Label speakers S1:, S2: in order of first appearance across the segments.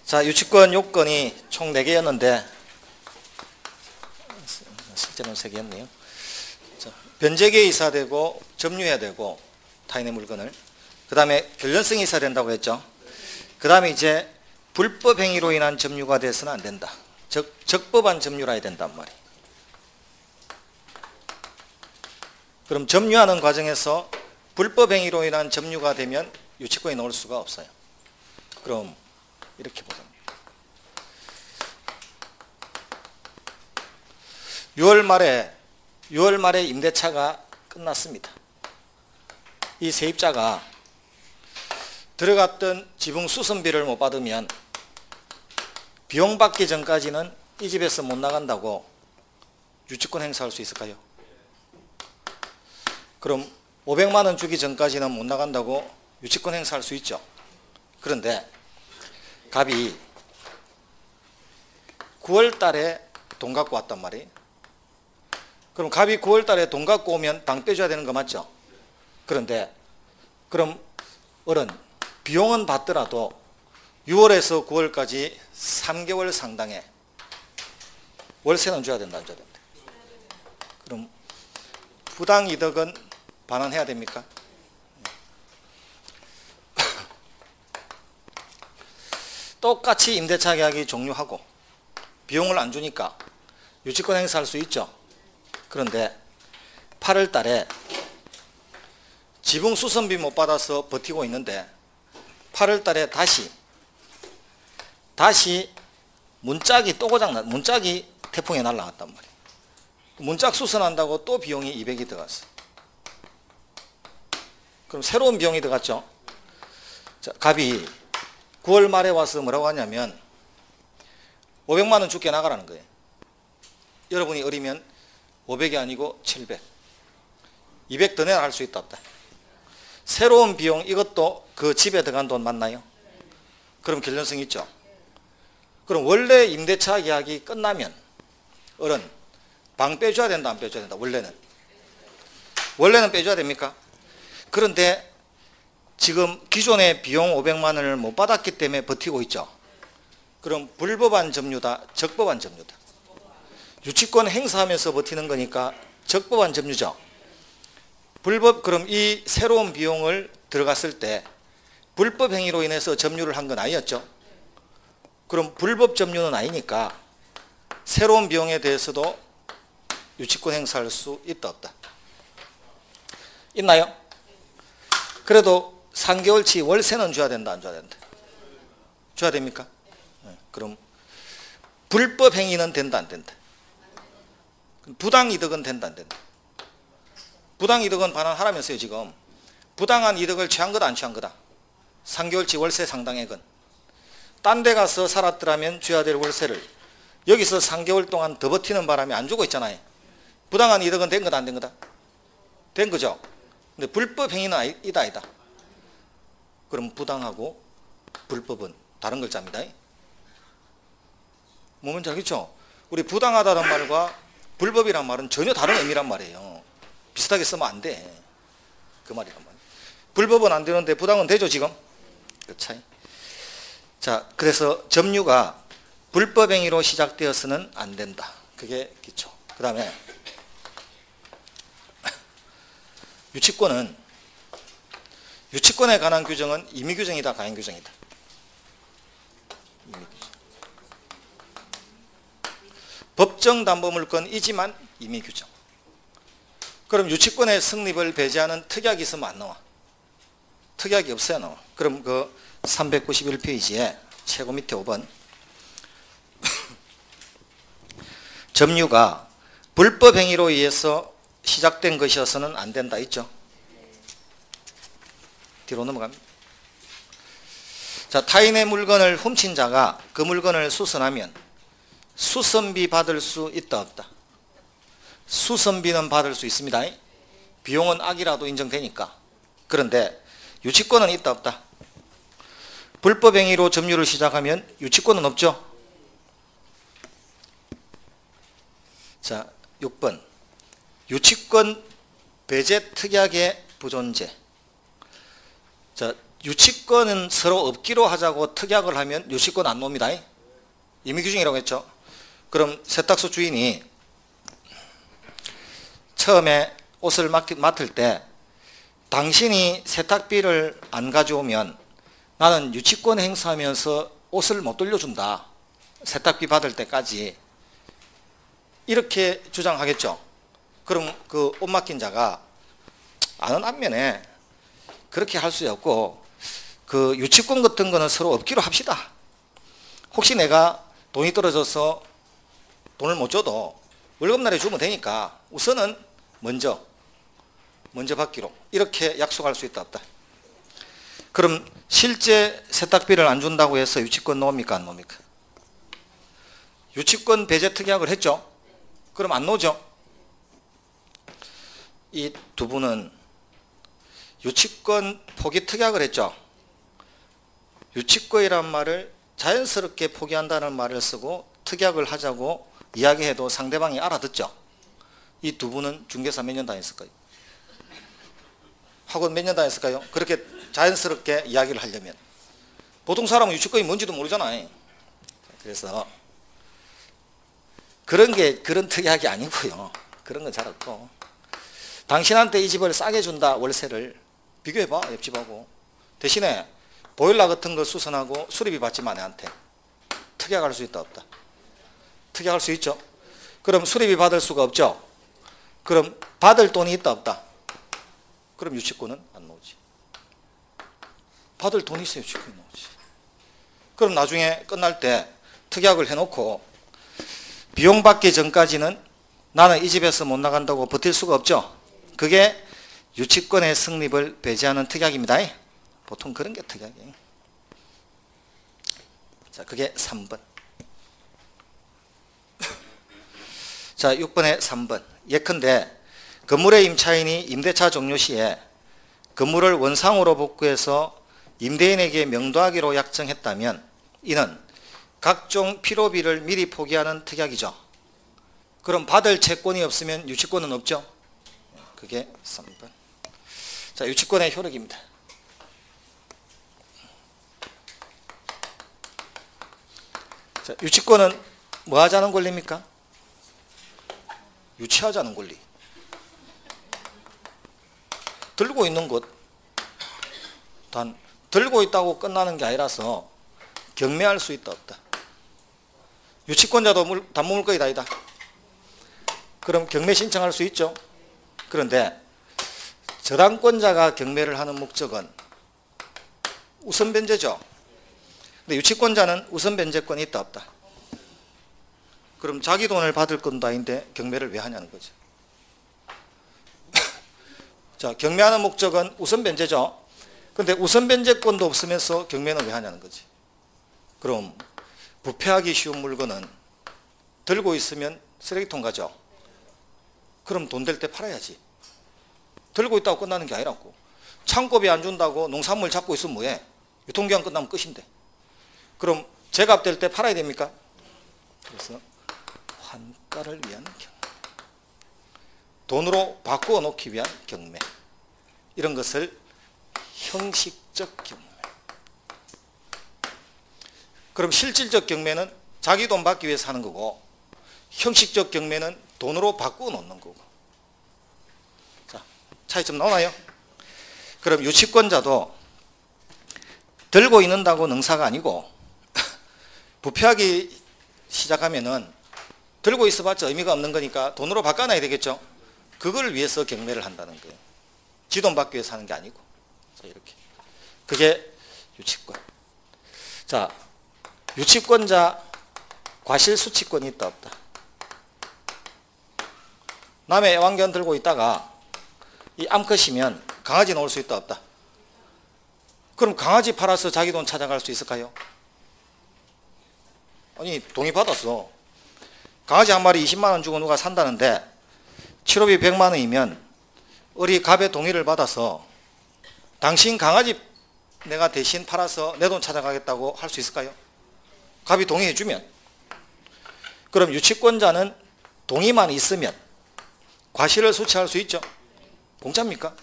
S1: 자, 유치권 요건이 총 4개였는데 실제로는 3개였네요. 자, 변제계 이사되고 점유해야 되고 타인의 물건을, 그 다음에 결련성이 있어야 된다고 했죠. 그 다음에 이제 불법 행위로 인한 점유가 돼서는 안 된다. 즉 적법한 점유라 해야 된단 말이에요. 그럼 점유하는 과정에서 불법 행위로 인한 점유가 되면 유치권이 나올 수가 없어요. 그럼 이렇게 보자. 6월 말에 임대차가 끝났습니다. 이 세입자가 들어갔던 지붕 수선비를 못 받으면 비용 받기 전까지는 이 집에서 못 나간다고 유치권 행사할 수 있을까요? 그럼 500만 원 주기 전까지는 못 나간다고 유치권 행사할 수 있죠. 그런데 갑이 9월 달에 돈 갖고 왔단 말이에요. 그럼 갑이 9월 달에 돈 갖고 오면 방 빼줘야 되는 거 맞죠? 그런데 그럼 어른 비용은 받더라도 6월에서 9월까지 3개월 상당의 월세는 줘야 된다, 안 줘야 된다? 그럼 부당이득은 반환해야 됩니까? 똑같이 임대차 계약이 종료하고 비용을 안 주니까 유치권 행사할 수 있죠. 그런데 8월 달에 지붕 수선비 못 받아서 버티고 있는데 8월 달에 다시 문짝이 또 고장났, 문짝이 태풍에 날아갔단 말이에요. 문짝 수선한다고 또 비용이 200이 들어갔어. 그럼 새로운 비용이 들어갔죠. 자, 갑이 9월 말에 와서 뭐라고 하냐면 500만 원 줄게 나가라는 거예요. 여러분이 어리면 500이 아니고 700. 200 더 내야 할 수 있다 없다. 새로운 비용, 이것도 그 집에 들어간 돈 맞나요? 그럼 결련성 있죠. 그럼 원래 임대차 계약이 끝나면 어른 방 빼줘야 된다, 안 빼줘야 된다? 원래는 빼줘야 됩니까? 그런데 지금 기존의 비용 500만 원을 못 받았기 때문에 버티고 있죠. 그럼 불법한 점유다, 적법한 점유다? 유치권 행사하면서 버티는 거니까 적법한 점유죠. 그럼 이 새로운 비용을 들어갔을 때 불법 행위로 인해서 점유를 한 건 아니었죠. 그럼 불법 점유는 아니니까 새로운 비용에 대해서도 유치권 행사할 수 있다 없다? 있나요? 그래도 3개월치 월세는 줘야 된다, 안 줘야 된다? 줘야 됩니까? 그럼 불법 행위는 된다, 안 된다? 부당이득은 된다, 안 된다? 부당이득은 반환하라면서요. 지금 부당한 이득을 취한 거다, 안 취한 거다? 3개월치 월세 상당액은 딴 데 가서 살았더라면 줘야 될 월세를 여기서 3개월 동안 더 버티는 바람에 안 주고 있잖아요. 부당한 이득은 된 거다, 안 된 거다? 된 거죠. 근데 불법 행위는 이다, 아니다? 그럼 부당하고 불법은 다른 글자입니다. 뭐 뭔지 알겠죠? 우리 부당하다는 말과 불법이란 말은 전혀 다른 의미란 말이에요. 비슷하게 쓰면 안 돼. 그 말이란 말이에요. 불법은 안 되는데 부당은 되죠, 지금? 그 차이. 자, 그래서 점유가 불법 행위로 시작되어서는 안 된다. 그게 기초. 그 다음에 유치권에 관한 규정은 임의규정이다, 가행규정이다? 임의규정. 법정담보물건이지만 임의규정. 그럼 유치권의 성립을 배제하는 특약이 있으면 안 나와. 특약이 없어야 나와. 그럼 그 391페이지에 최고 밑에 5번 점유가 불법 행위로 의해서 시작된 것이어서는 안 된다 있죠. 뒤로 넘어갑니다. 자, 타인의 물건을 훔친 자가 그 물건을 수선하면 수선비 받을 수 있다 없다? 수선비는 받을 수 있습니다. 비용은 악이라도 인정되니까. 그런데 유치권은 있다 없다? 불법 행위로 점유를 시작하면 유치권은 없죠. 자, 6번 유치권 배제 특약의 부존재. 자, 유치권은 서로 없기로 하자고 특약을 하면 유치권 안 놉니다. 임의규정이라고 했죠. 그럼 세탁소 주인이 처음에 옷을 맡을 때 당신이 세탁비를 안 가져오면 나는 유치권 행사하면서 옷을 못 돌려준다. 세탁비 받을 때까지. 이렇게 주장하겠죠. 그럼 그 옷 맡긴 자가 아는 안면에 그렇게 할 수 없고 그 유치권 같은 거는 서로 없기로 합시다. 혹시 내가 돈이 떨어져서 돈을 못 줘도 월급날에 주면 되니까 우선은 먼저 받기로 이렇게 약속할 수 있다 없다. 그럼 실제 세탁비를 안 준다고 해서 유치권 놓습니까 안 놓습니까? 유치권 배제 특약을 했죠. 그럼 안 놓죠. 이 두 분은 유치권 포기 특약을 했죠. 유치권이란 말을 자연스럽게 포기한다는 말을 쓰고 특약을 하자고 이야기해도 상대방이 알아듣죠. 이 두 분은 중개사 몇 년 다녔을까요? 학원 몇 년 다녔을까요? 그렇게 자연스럽게 이야기를 하려면. 보통 사람은 유치권이 뭔지도 모르잖아요. 그래서 그런 특약이 아니고요. 그런 건 잘 없고. 당신한테 이 집을 싸게 준다 월세를 비교해봐 옆집하고. 대신에 보일러 같은 거 수선하고 수리비 받지마 내한테. 특약할 수 있다 없다? 특약할 수 있죠. 그럼 수리비 받을 수가 없죠. 그럼 받을 돈이 있다 없다? 그럼 유치권은 안 나오지. 받을 돈이 있어야 유치권이 나오지. 그럼 나중에 끝날 때 특약을 해놓고 비용 받기 전까지는 나는 이 집에서 못 나간다고 버틸 수가 없죠. 그게 유치권의 성립을 배제하는 특약입니다. 보통 그런 게 특약이에요. 자, 그게 3번. 자, 6번에 3번. 예컨대 건물의 임차인이 임대차 종료 시에 건물을 원상으로 복구해서 임대인에게 명도하기로 약정했다면 이는 각종 필요비를 미리 포기하는 특약이죠. 그럼 받을 채권이 없으면 유치권은 없죠. 그게 3번. 자, 유치권의 효력입니다. 자, 유치권은 뭐 하자는 권리입니까? 유치하자는 권리. 들고 있는 것, 단 들고 있다고 끝나는 게 아니라서 경매할 수 있다 없다? 유치권자도 담보물 거의 다이다. 그럼 경매 신청할 수 있죠. 그런데 저당권자가 경매를 하는 목적은 우선 변제죠. 근데 유치권자는 우선 변제권이 있다 없다? 그럼 자기 돈을 받을 건도 아닌데 경매를 왜 하냐는 거죠. 자, 경매하는 목적은 우선 변제죠. 그런데 우선 변제권도 없으면서 경매는 왜 하냐는 거지. 그럼 부패하기 쉬운 물건은 들고 있으면 쓰레기통 가죠. 그럼 돈 될 때 팔아야지. 들고 있다고 끝나는 게 아니라고. 창고비 안 준다고 농산물 잡고 있으면 뭐해? 유통기한 끝나면 끝인데. 그럼 제값 될 때 팔아야 됩니까? 그래서 환가를 위한 경매, 돈으로 바꾸어 놓기 위한 경매, 이런 것을 형식적 경매. 그럼 실질적 경매는 자기 돈 받기 위해서 하는 거고, 형식적 경매는 돈으로 바꾸어 놓는 거고. 자, 차이점 나오나요? 그럼 유치권자도 들고 있는다고 능사가 아니고 부패하기 시작하면은 들고 있어봤자 의미가 없는 거니까 돈으로 바꿔놔야 되겠죠. 그걸 위해서 경매를 한다는 거예요. 지 돈 받기 위해서 하는 게 아니고. 자, 이렇게. 그게 유치권. 자, 유치권자 과실수치권이 있다 없다? 남의 애완견 들고 있다가 이 암컷이면 강아지 놓을 수 있다 없다? 그럼 강아지 팔아서 자기 돈 찾아갈 수 있을까요? 아니, 동의 받았어. 강아지 한 마리 20만 원 주고 누가 산다는데 치료비 100만 원이면 우리 갑의 동의를 받아서 당신 강아지 내가 대신 팔아서 내 돈 찾아가겠다고 할 수 있을까요? 갑이 동의해 주면. 그럼 유치권자는 동의만 있으면 과실을 소취할 수 있죠. 공짜입니까?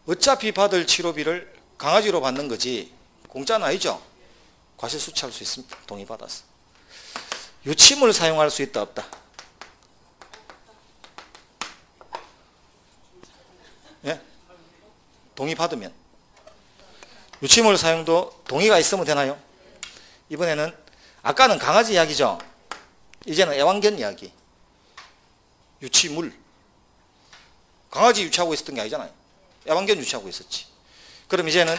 S1: 어차피 받을 치료비를 강아지로 받는 거지 공짜는 아니죠. 과실 수취할 수 있습니다. 동의받아서. 유치물 사용할 수 있다 없다? 예? 동의받으면. 유치물 사용도 동의가 있으면 되나요? 이번에는 아까는 강아지 이야기죠. 이제는 애완견 이야기. 유치물. 강아지 유치하고 있었던 게 아니잖아요. 애완견 유치하고 있었지. 그럼 이제는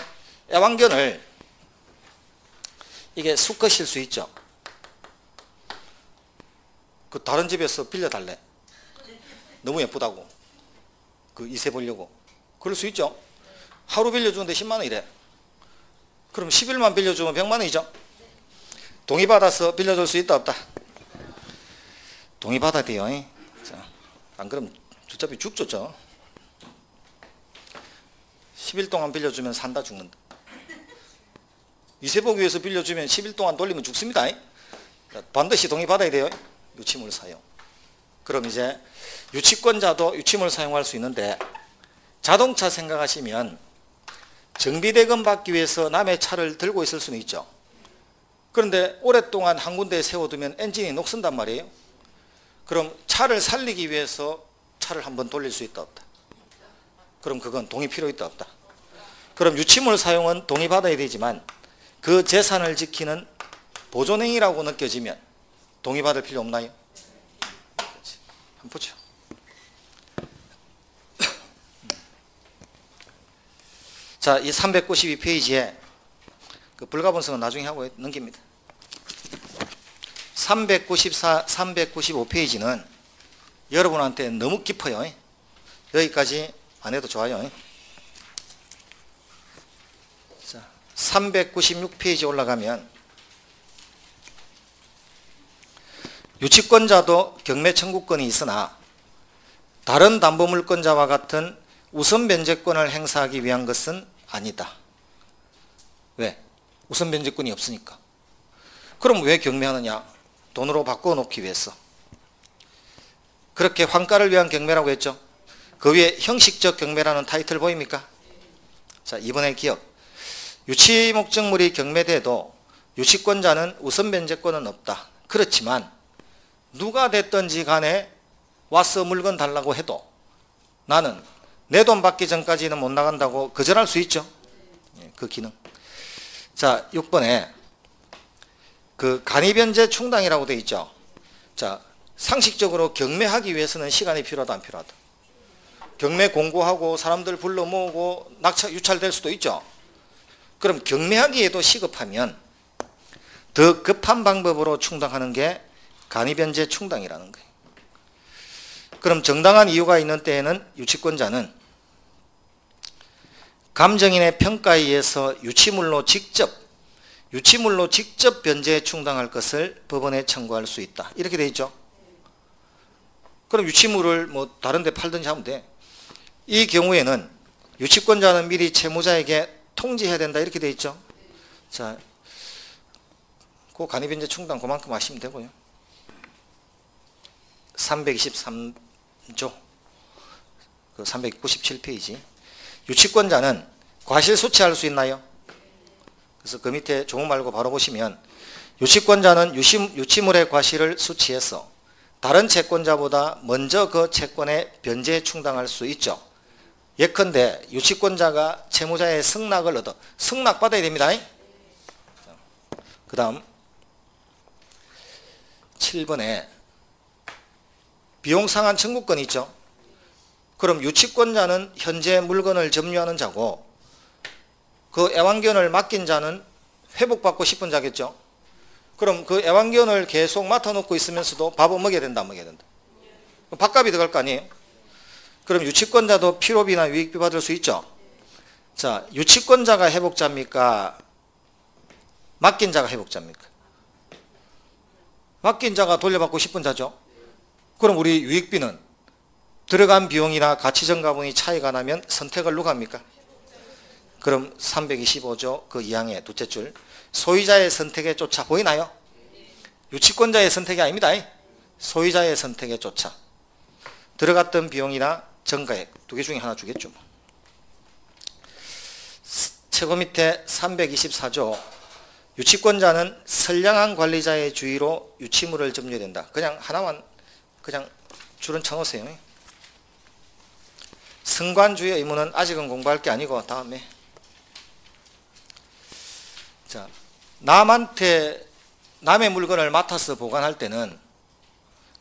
S1: 애완견을 이게 수컷일 수 있죠. 그 다른 집에서 빌려달래. 너무 예쁘다고. 그 이세 보려고. 그럴 수 있죠. 하루 빌려주는데 10만 원이래. 그럼 10일만 빌려주면 100만 원이죠. 동의받아서 빌려줄 수 있다 없다? 동의받아야 돼요. 자, 안 그러면 어차피 죽죠. 10일 동안 빌려주면 산다 죽는다. 이세 보기 위해서 빌려주면 10일 동안 돌리면 죽습니다. 반드시 동의받아야 돼요. 유치물 사용. 그럼 이제 유치권자도 유치물 사용할 수 있는데 자동차 생각하시면 정비대금 받기 위해서 남의 차를 들고 있을 수는 있죠. 그런데 오랫동안 한 군데에 세워두면 엔진이 녹슨단 말이에요. 그럼 차를 살리기 위해서 차를 한번 돌릴 수 있다 없다? 그럼 그건 동의 필요 있다 없다? 그럼 유치물 사용은 동의받아야 되지만 그 재산을 지키는 보존행위라고 느껴지면 동의받을 필요 없나요? 한번 보죠. 자, 이 392페이지에 그 불가분성은 나중에 하고 넘깁니다. 394, 395페이지는 여러분한테 너무 깊어요. 여기까지 안 해도 좋아요. 자, 396페이지 올라가면 유치권자도 경매 청구권이 있으나 다른 담보물권자와 같은 우선 변제권을 행사하기 위한 것은 아니다. 왜? 우선 변제권이 없으니까. 그럼 왜 경매하느냐? 돈으로 바꿔놓기 위해서. 그렇게 환가를 위한 경매라고 했죠. 그 위에 형식적 경매라는 타이틀 보입니까? 자, 이번에 기억. 유치 목적물이 경매돼도 유치권자는 우선 변제권은 없다. 그렇지만 누가 됐든지 간에 와서 물건 달라고 해도 나는 내 돈 받기 전까지는 못 나간다고 거절할 수 있죠. 그 기능. 자, 6번에 그 간이변제 충당이라고 되어 있죠. 자, 상식적으로 경매하기 위해서는 시간이 필요하다 안 필요하다? 경매 공고하고 사람들 불러 모으고 유찰될 수도 있죠. 그럼 경매하기에도 시급하면 더 급한 방법으로 충당하는 게 간이변제 충당이라는 거예요. 그럼 정당한 이유가 있는 때에는 유치권자는 감정인의 평가에 의해서 유치물로 직접 변제에 충당할 것을 법원에 청구할 수 있다. 이렇게 돼 있죠. 그럼 유치물을 뭐 다른 데 팔든지 하면 돼. 이 경우에는 유치권자는 미리 채무자에게 통지해야 된다. 이렇게 돼 있죠. 자, 그 간이변제 충당 그만큼 하시면 되고요. 323조 그 397페이지 유치권자는 과실 수취할 수 있나요? 그래서 그 밑에 조문 말고 바로 보시면 유치권자는 유치물의 과실을 수취해서 다른 채권자보다 먼저 그 채권에 변제에 충당할 수 있죠. 예컨대 유치권자가 채무자의 승낙을 얻어 승낙받아야 됩니다. 그 다음 7번에 비용상한 청구권이 있죠. 그럼 유치권자는 현재 물건을 점유하는 자고 그 애완견을 맡긴 자는 회복받고 싶은 자겠죠. 그럼 그 애완견을 계속 맡아놓고 있으면서도 밥은 먹여야 된다 안 먹여야 된다? 밥값이 들어갈 거 아니에요. 그럼 유치권자도 필요비나 유익비 받을 수 있죠. 자, 유치권자가 회복자입니까? 맡긴 자가 회복자입니까? 맡긴 자가 돌려받고 싶은 자죠. 그럼 우리 유익비는 들어간 비용이나 가치정가분이 차이가 나면 선택을 누가 합니까? 그럼 325조 그 2항의 둘째 줄 소유자의 선택에 쫓아 보이나요? 유치권자의 선택이 아닙니다. 소유자의 선택에 쫓아 들어갔던 비용이나 정가액 두 개 중에 하나 주겠죠. 최고 밑에 324조 유치권자는 선량한 관리자의 주의로 유치물을 점유해야 된다. 그냥 하나만 그냥 줄은 쳐놓으세요. 승관주의 의무는 아직은 공부할 게 아니고 다음에. 자, 남의 물건을 맡아서 보관할 때는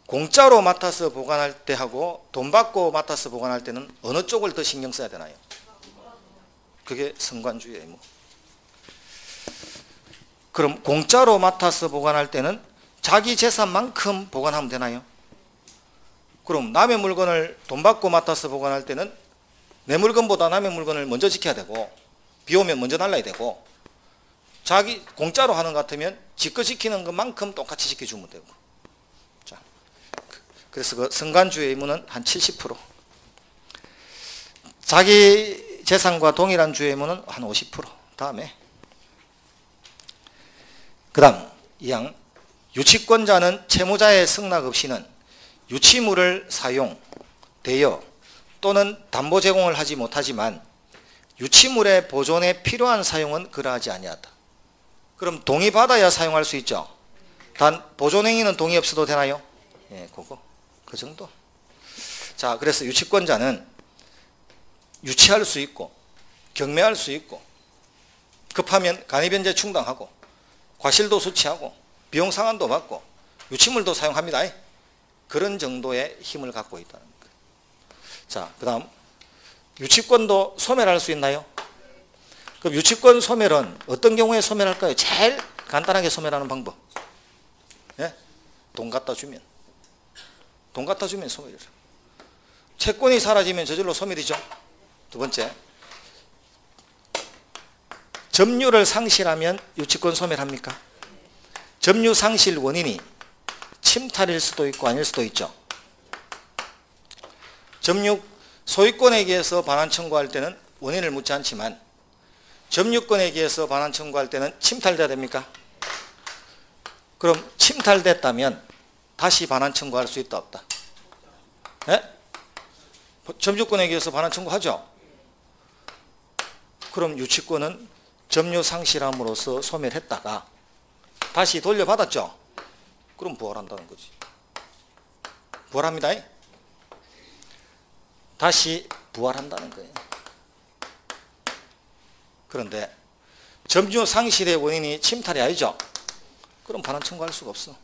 S1: 공짜로 맡아서 보관할 때 하고 돈 받고 맡아서 보관할 때는 어느 쪽을 더 신경 써야 되나요? 그게 승관주의 의무. 그럼 공짜로 맡아서 보관할 때는 자기 재산만큼 보관하면 되나요? 그럼 남의 물건을 돈 받고 맡아서 보관할 때는 내 물건보다 남의 물건을 먼저 지켜야 되고 비 오면 먼저 날라야 되고 자기 공짜로 하는 것 같으면 지껏 지키는 것만큼 똑같이 지켜주면 되고. 자, 그래서 그 승관주의 의무는 한 70%. 자기 재산과 동일한 주의 의무는 한 50%. 다음에 그 다음 2항 유치권자는 채무자의 승낙 없이는 유치물을 사용, 대여 또는 담보 제공을 하지 못하지만 유치물의 보존에 필요한 사용은 그러하지 아니하다. 그럼 동의받아야 사용할 수 있죠. 단 보존행위는 동의 없어도 되나요? 예, 그 정도. 자, 그래서 유치권자는 유치할 수 있고 경매할 수 있고 급하면 간이변제 충당하고 과실도 수취하고 비용 상환도 받고 유치물도 사용합니다. 그런 정도의 힘을 갖고 있다는 거예요. 자, 그 다음 유치권도 소멸할 수 있나요? 그럼 유치권 소멸은 어떤 경우에 소멸할까요? 제일 간단하게 소멸하는 방법. 예? 돈 갖다 주면 소멸이죠. 채권이 사라지면 저절로 소멸이죠. 두 번째, 점유를 상실하면 유치권 소멸합니까? 점유 상실 원인이 침탈일 수도 있고 아닐 수도 있죠. 점유 소유권에 의해서 반환 청구할 때는 원인을 묻지 않지만 점유권에 의해서 반환 청구할 때는 침탈돼야 됩니까? 그럼 침탈됐다면 다시 반환 청구할 수 있다 없다? 예? 점유권에 의해서 반환 청구하죠. 그럼 유치권은 점유 상실함으로써 소멸했다가 다시 돌려받았죠. 그럼 부활한다는 거지. 부활합니다. 다시 부활한다는 거예요. 그런데 점유 상실의 원인이 침탈이 아니죠. 그럼 반환 청구할 수가 없어.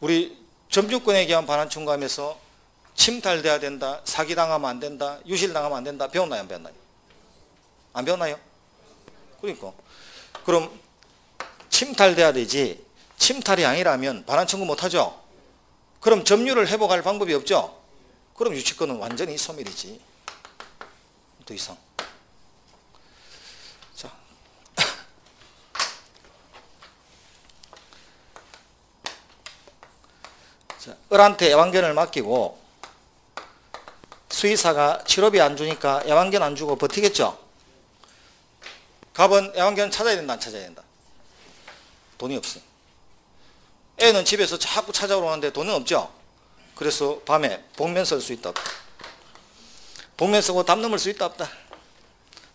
S1: 우리 점유권에 의한 반환 청구하면서 침탈돼야 된다, 사기당하면 안 된다, 유실당하면 안 된다 배웠나요? 안 배웠나요? 안 배웠나요? 그러니까 그럼 침탈돼야 되지 침탈이 아니라면 반환 청구 못하죠. 그럼 점유를 회복할 방법이 없죠. 그럼 유치권은 완전히 소멸이지. 더 이상. 자, 을한테 애완견을 맡기고 수의사가 치료비 안 주니까 애완견 안 주고 버티겠죠. 갑은 애완견 찾아야 된다 안 찾아야 된다? 돈이 없어. 애는 집에서 자꾸 찾아오는데 돈은 없죠. 그래서 밤에 복면 쓸 수 있다 없다? 복면 쓰고 담 넘을 수 있다 없다?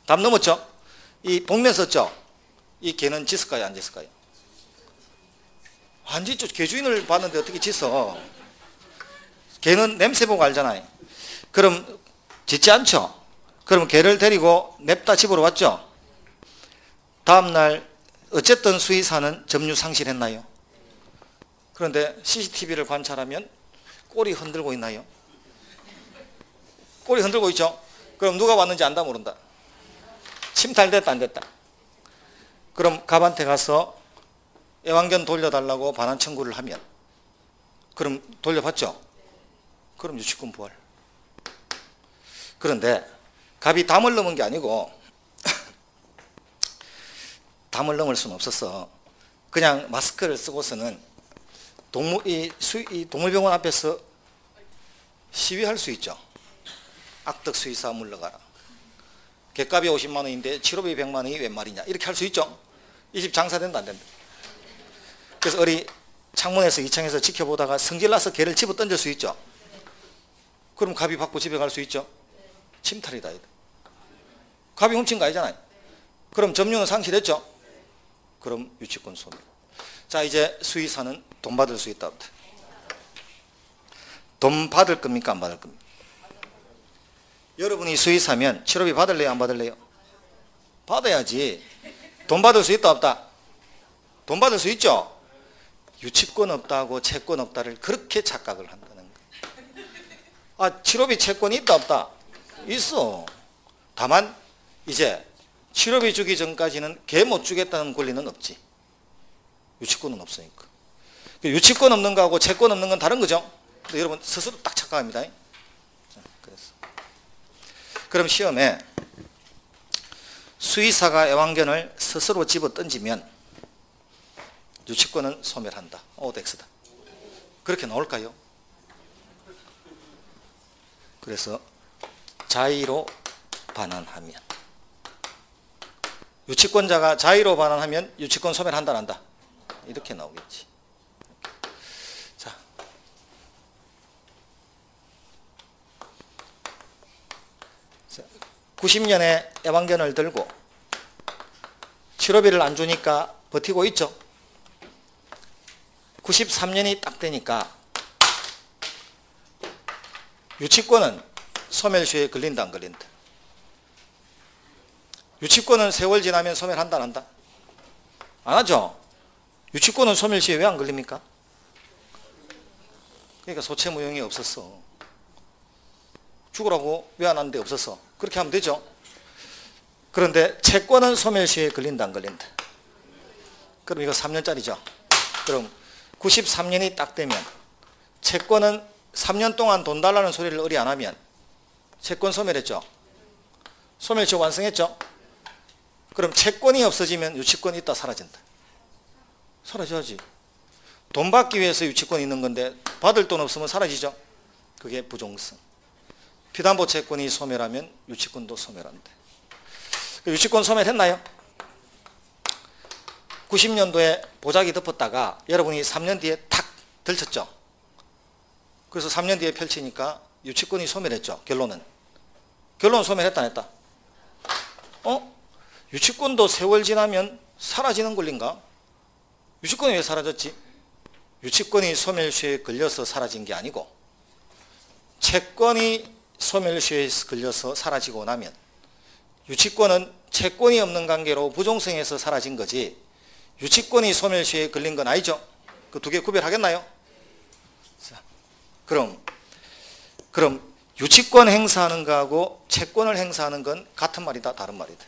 S1: 담 넘었죠. 이 복면 썼죠. 이 개는 짖을까요 안 짖을까요? 안 짖죠. 개주인을 봤는데 어떻게 짖어. 개는 냄새 보고 알잖아요. 그럼 짖지 않죠. 그럼 개를 데리고 냅다 집으로 왔죠. 다음날 어쨌든 수의사는 점유 상실했나요? 그런데 CCTV를 관찰하면 꼬리 흔들고 있나요? 꼬리 흔들고 있죠. 그럼 누가 왔는지 안다 모른다? 침탈됐다 안 됐다? 그럼 갑한테 가서 애완견 돌려달라고 반환 청구를 하면 그럼 돌려받죠? 그럼 유치권 부활. 그런데 갑이 담을 넘은 게 아니고 담을 넘을 수는 없었어. 그냥 마스크를 쓰고서는 이 동물병원 앞에서 시위할 수 있죠. 악덕 수의사 물러가라. 객값이 50만 원인데 치료비 100만 원이 웬 말이냐. 이렇게 할 수 있죠. 이 집 장사된다 안 된다. 그래서 어리 창문에서 2층에서 지켜보다가 성질나서 개를 집어 던질 수 있죠. 그럼 갑이 받고 집에 갈 수 있죠. 침탈이다. 갑이 훔친 거 아니잖아요. 그럼 점유는 상실했죠. 그럼 유치권 소멸. 자, 이제 수의사는 돈 받을 수 있다. 돈 받을 겁니까? 안 받을 겁니까? 여러분이 수의사면 치료비 받을래요? 안 받을래요? 받아야지. 돈 받을 수 있다 없다? 돈 받을 수 있죠. 유치권 없다고 채권 없다를 그렇게 착각을 한다는 거예요. 아, 치료비 채권이 있다 없다? 있어. 다만 이제 치료비 주기 전까지는 걔 못 주겠다는 권리는 없지. 유치권은 없으니까. 유치권 없는 거하고 채권 없는 건 다른 거죠. 근데 여러분 스스로 딱 착각합니다. 자, 그래서 그럼 시험에 수의사가 애완견을 스스로 집어 던지면 유치권은 소멸한다. OX다. 그렇게 나올까요? 그래서 자의로 반환하면, 유치권자가 자의로 반환하면 유치권 소멸한다, 안 한다? 이렇게 나오겠지. 자, 자 90년에 애완견을 들고 치료비를 안 주니까 버티고 있죠. 93년이 딱 되니까 유치권은 소멸시효에 걸린다, 안 걸린다? 유치권은 세월 지나면 소멸한다, 안 한다? 안 하죠? 유치권은 소멸시효에 왜 안 걸립니까? 그러니까 소체무용이 없었어. 죽으라고 왜 안 하는데 없었어. 그렇게 하면 되죠. 그런데 채권은 소멸시효에 걸린다, 안 걸린다? 그럼 이거 3년짜리죠. 그럼 93년이 딱 되면 채권은 3년 동안 돈 달라는 소리를 의리 안 하면 채권 소멸했죠. 소멸시효 완성했죠. 그럼 채권이 없어지면 유치권이 있다, 사라진다? 사라져야지. 돈 받기 위해서 유치권이 있는 건데 받을 돈 없으면 사라지죠. 그게 부종성. 피담보 채권이 소멸하면 유치권도 소멸한다. 유치권 소멸했나요? 90년도에 보자기 덮었다가 여러분이 3년 뒤에 탁 들쳤죠. 그래서 3년 뒤에 펼치니까 유치권이 소멸했죠. 결론은 소멸했다, 안 했다? 유치권도 세월 지나면 사라지는 권리인가? 유치권이 왜 사라졌지? 유치권이 소멸시효에 걸려서 사라진 게 아니고 채권이 소멸시효에 걸려서 사라지고 나면 유치권은 채권이 없는 관계로 부종성에서 사라진 거지 유치권이 소멸시효에 걸린 건 아니죠. 그 두 개 구별하겠나요? 자, 그럼 유치권 행사하는 거하고 채권을 행사하는 건 같은 말이다, 다른 말이다?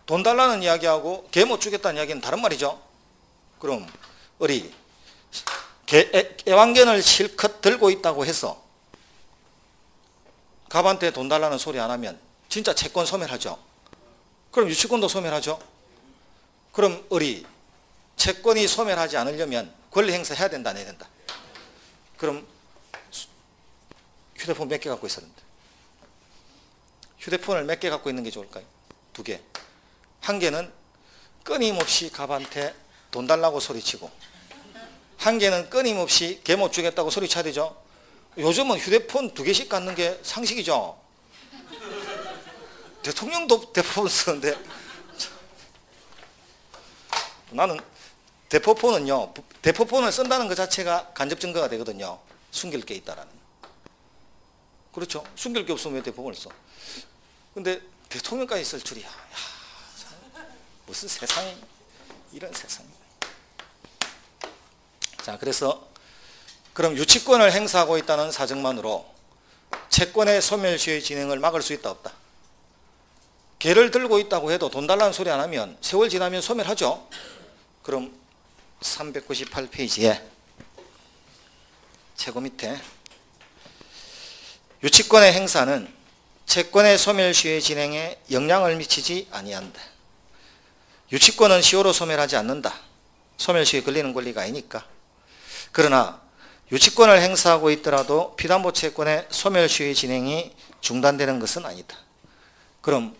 S1: 돈 달라는 이야기하고 개 못 주겠다는 이야기는 다른 말이죠. 그럼 우리 애완견을 실컷 들고 있다고 해서 갑한테 돈 달라는 소리 안 하면 진짜 채권 소멸하죠. 그럼 유치권도 소멸하죠. 그럼 우리 채권이 소멸하지 않으려면 권리 행사해야 된다, 안 해야 된다? 그럼 휴대폰 몇 개 갖고 있었는데 휴대폰을 몇 개 갖고 있는 게 좋을까요? 2개. 한 개는 끊임없이 갑한테 돈 달라고 소리치고 한 개는 끊임없이 개 못 주겠다고 소리쳐야 되죠. 요즘은 휴대폰 2개씩 갖는 게 상식이죠. 대통령도 대포폰 쓰는데 나는 대포폰을 쓴다는 것 자체가 간접 증거가 되거든요. 숨길 게 있다라는. 그렇죠. 숨길 게 없으면 왜 대포폰을 써? 근데 대통령까지 쓸 줄이야. 무슨 세상이, 이런 세상이. 자, 그래서 그럼 유치권을 행사하고 있다는 사정만으로 채권의 소멸시효의 진행을 막을 수 있다, 없다? 개를 들고 있다고 해도 돈 달라는 소리 안 하면 세월 지나면 소멸하죠. 그럼 398페이지에 최고 밑에 유치권의 행사는 채권의 소멸시효의 진행에 영향을 미치지 아니한다. 유치권은 시효로 소멸하지 않는다. 소멸시효에 걸리는 권리가 아니니까. 그러나 유치권을 행사하고 있더라도 피담보 채권의 소멸시효의 진행이 중단되는 것은 아니다. 그럼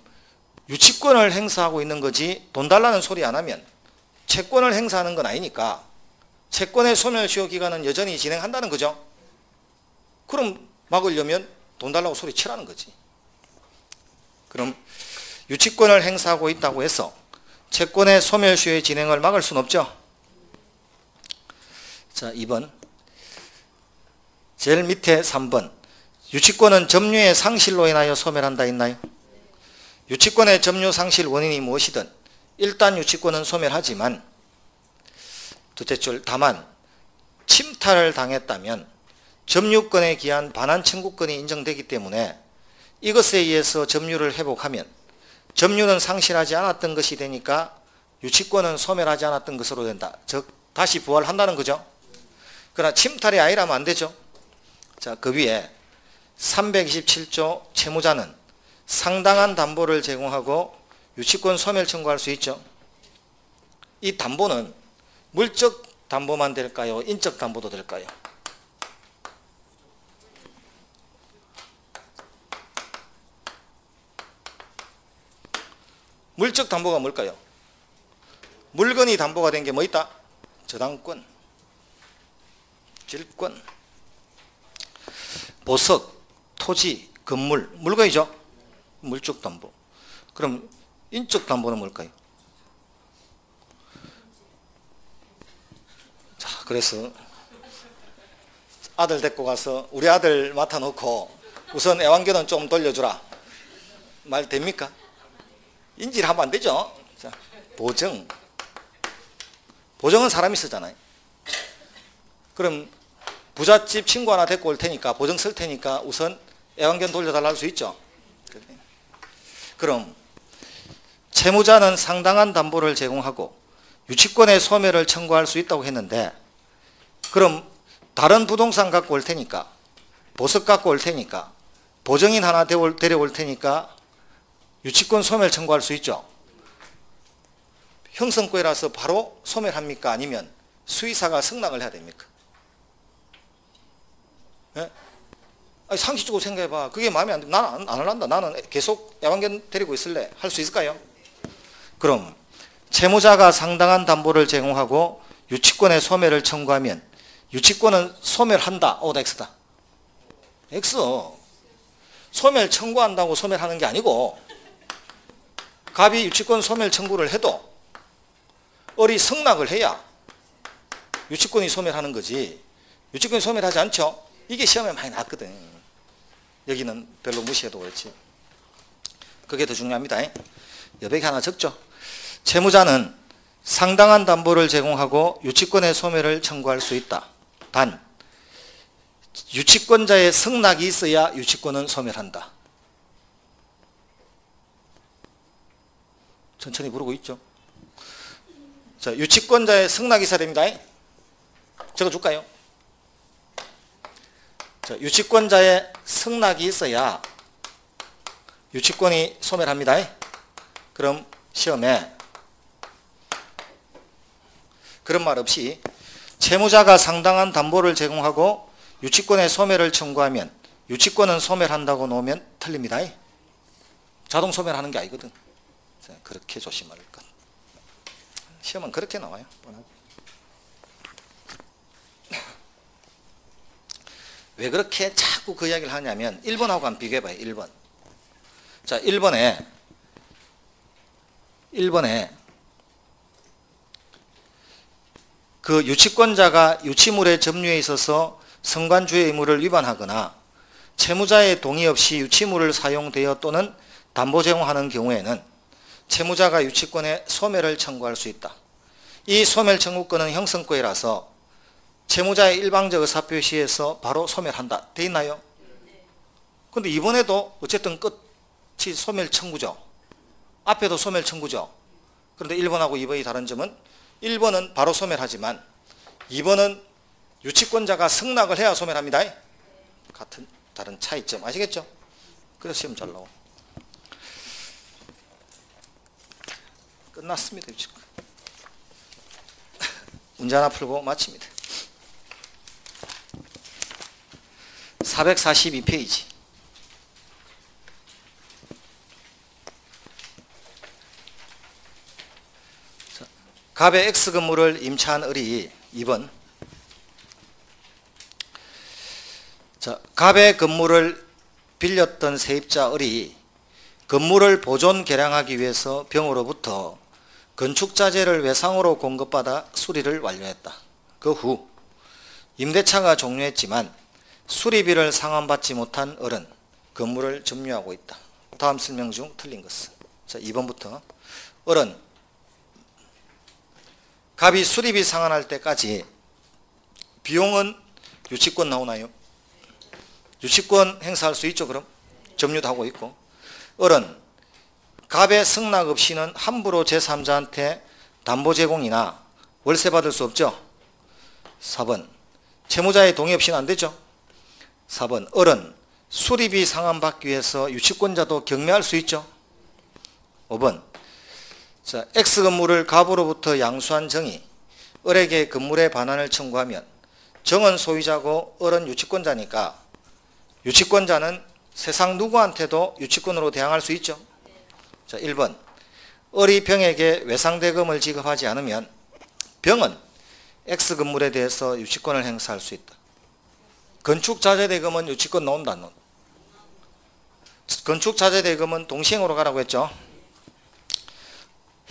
S1: 유치권을 행사하고 있는 거지 돈 달라는 소리 안 하면 채권을 행사하는 건 아니니까 채권의 소멸시효 기간은 여전히 진행한다는 거죠. 그럼 막으려면 돈 달라고 소리 치라는 거지. 그럼 유치권을 행사하고 있다고 해서 채권의 소멸시효의 진행을 막을 수는 없죠. 자, 2번. 제일 밑에 3번. 유치권은 점유의 상실로 인하여 소멸한다 있나요? 유치권의 점유 상실 원인이 무엇이든 일단 유치권은 소멸하지만 둘째 줄 다만 침탈을 당했다면 점유권에 기한 반환 청구권이 인정되기 때문에 이것에 의해서 점유를 회복하면 점유는 상실하지 않았던 것이 되니까 유치권은 소멸하지 않았던 것으로 된다. 즉 다시 부활한다는 거죠. 그러나 침탈이 아니라면 안 되죠. 자, 그 위에 327조 채무자는 상당한 담보를 제공하고 유치권 소멸 청구할 수 있죠. 이 담보는 물적 담보만 될까요? 인적 담보도 될까요? 물적 담보가 뭘까요? 물건이 담보가 된 게 뭐 있다? 저당권, 질권, 보석, 토지, 건물, 물건이죠. 물적 담보. 그럼 인적 담보는 뭘까요? 자, 그래서 아들 데리고 가서 우리 아들 맡아놓고 우선 애완견은 좀 돌려주라. 말 됩니까? 인지를 하면 안 되죠. 자, 보증. 보증은 사람이 쓰잖아요. 그럼 부잣집 친구 하나 데리고 올 테니까 보증 쓸 테니까 우선 애완견 돌려달라 할 수 있죠. 그럼 채무자는 상당한 담보를 제공하고 유치권의 소멸을 청구할 수 있다고 했는데 그럼 다른 부동산 갖고 올 테니까 보석 갖고 올 테니까 보증인 하나 데려올 테니까 유치권 소멸 청구할 수 있죠. 형성권이라서 바로 소멸합니까? 아니면 수의사가 승낙을 해야 됩니까? 예? 아니, 상식적으로 생각해봐. 그게 마음에 안 들면 나는 안 할란다. 나는 계속 애완견 데리고 있을래. 할 수 있을까요? 그럼 채무자가 상당한 담보를 제공하고 유치권의 소멸을 청구하면 유치권은 소멸한다. 오다 X다. X. 소멸 청구한다고 소멸하는 게 아니고 갑이 유치권 소멸 청구를 해도 을이 승낙을 해야 유치권이 소멸하는 거지. 유치권이 소멸하지 않죠. 이게 시험에 많이 나왔거든. 여기는 별로 무시해도 그렇지. 그게 더 중요합니다. 여백이 하나 적죠. 채무자는 상당한 담보를 제공하고 유치권의 소멸을 청구할 수 있다. 단 유치권자의 승낙이 있어야 유치권은 소멸한다. 천천히 부르고 있죠. 자, 유치권자의 승낙이 있어야 됩니다. 적어줄까요? 자, 유치권자의 승낙이 있어야 유치권이 소멸합니다. 그럼 시험에 그런 말 없이 채무자가 상당한 담보를 제공하고 유치권의 소멸을 청구하면 유치권은 소멸한다고 놓으면 틀립니다. 자동 소멸하는 게 아니거든. 자, 그렇게 조심할 것. 시험은 그렇게 나와요. 왜 그렇게 자꾸 그 이야기를 하냐면 1번하고 한번 비교해봐요. 1번. 자, 1번에 그 유치권자가 유치물의 점유에 있어서 성관주의 의무를 위반하거나 채무자의 동의 없이 유치물을 사용되어 또는 담보 제공하는 경우에는 채무자가 유치권의 소멸을 청구할 수 있다. 이 소멸 청구권은 형성권이라서 채무자의 일방적 의사표시에서 바로 소멸한다. 돼 있나요? 근데 이번에도 어쨌든 끝이 소멸 청구죠. 앞에도 소멸 청구죠. 그런데 1번하고 2번이 다른 점은 1번은 바로 소멸하지만 2번은 유치권자가 승낙을 해야 소멸합니다. 같은 다른 차이점 아시겠죠? 그래서 시험 잘 나와. 끝났습니다. 유치권. 문제 하나 풀고 마칩니다. 442페이지. 갑의 X 건물을 임차한 을이 2번. 자, 갑의 건물을 빌렸던 세입자 을이 건물을 보존 개량하기 위해서 병으로부터 건축자재를 외상으로 공급받아 수리를 완료했다. 그 후 임대차가 종료했지만 수리비를 상환받지 못한 을은 건물을 점유하고 있다. 다음 설명 중 틀린 것은. 자, 2번부터. 을은 갑이 수리비 상환할 때까지 비용은 유치권 나오나요? 유치권 행사할 수 있죠. 그럼 점유도 하고 있고. 을은 갑의 승낙 없이는 함부로 제3자한테 담보 제공이나 월세 받을 수 없죠. 4번 채무자의 동의 없이는 안 되죠. 4번 을은 수리비 상환받기 위해서 유치권자도 경매할 수 있죠. 5번 자, X 건물을 갑으로부터 양수한 정이 을에게 건물의 반환을 청구하면 정은 소유자고 을은 유치권자니까 유치권자는 세상 누구한테도 유치권으로 대항할 수 있죠. 자, 1번 을이 병에게 외상대금을 지급하지 않으면 병은 X 건물에 대해서 유치권을 행사할 수 있다. 건축자재대금은 유치권 나온다 안 나온다? 건축자재대금은 동시행으로 가라고 했죠.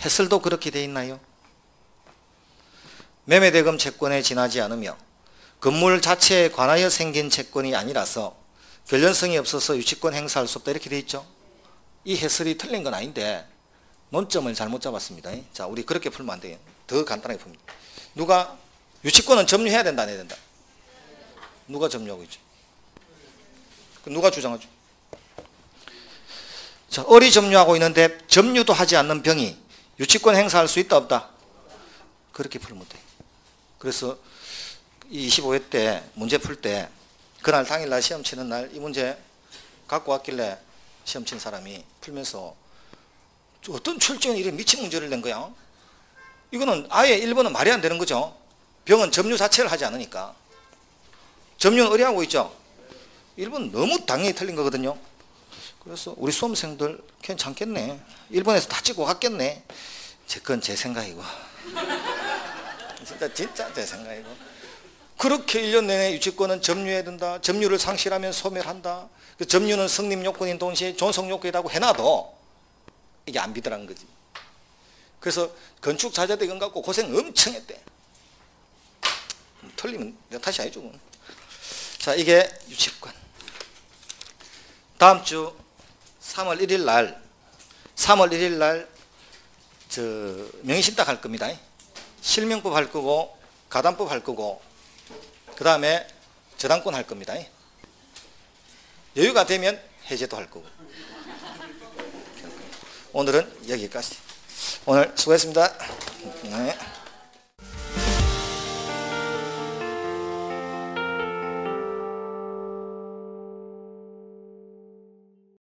S1: 해설도 그렇게 돼 있나요? 매매대금 채권에 지나지 않으며 건물 자체에 관하여 생긴 채권이 아니라서 결연성이 없어서 유치권 행사할 수 없다 이렇게 돼 있죠. 이 해설이 틀린 건 아닌데 논점을 잘못 잡았습니다. 자, 우리 그렇게 풀면 안 돼요. 더 간단하게 풉니다. 누가 유치권은 점유해야 된다 안 해야 된다? 누가 점유하고 있죠? 누가 주장하죠? 자, 을이 점유하고 있는데 점유도 하지 않는 병이 유치권 행사할 수 있다 없다? 그렇게 풀면 돼요. 그래서 25회 때 문제 풀 때 그날 당일날 시험 치는 날 이 문제 갖고 왔길래 시험 친 사람이 풀면서 어떤 출제는 이런 미친 문제를 낸 거야? 이거는 아예 1번은 말이 안 되는 거죠. 병은 점유 자체를 하지 않으니까. 점유는 을이 하고 있죠. 1번 너무 당연히 틀린 거거든요. 그래서 우리 수험생들 괜찮겠네. 1번에서 다 찍고 갔겠네. 그건 제 생각이고. 진짜 제 생각이고. 그렇게 1년 내내 유치권은 점유해야 된다. 점유를 상실하면 소멸한다. 그 점유는 성립 요건인 동시에 존속 요건이라고 해놔도 이게 안 비더라는 거지. 그래서 건축자재대금 갖고 고생 엄청 했대. 틀리면 내가 다시 해줘. 자, 이게 유치권. 다음 주 3월 1일 날 명의신탁 할 겁니다. 실명법 할 거고 가담법 할 거고 그 다음에 저당권 할 겁니다. 여유가 되면 해제도 할 거고. 오늘은 여기까지. 오늘 수고했습니다. 네.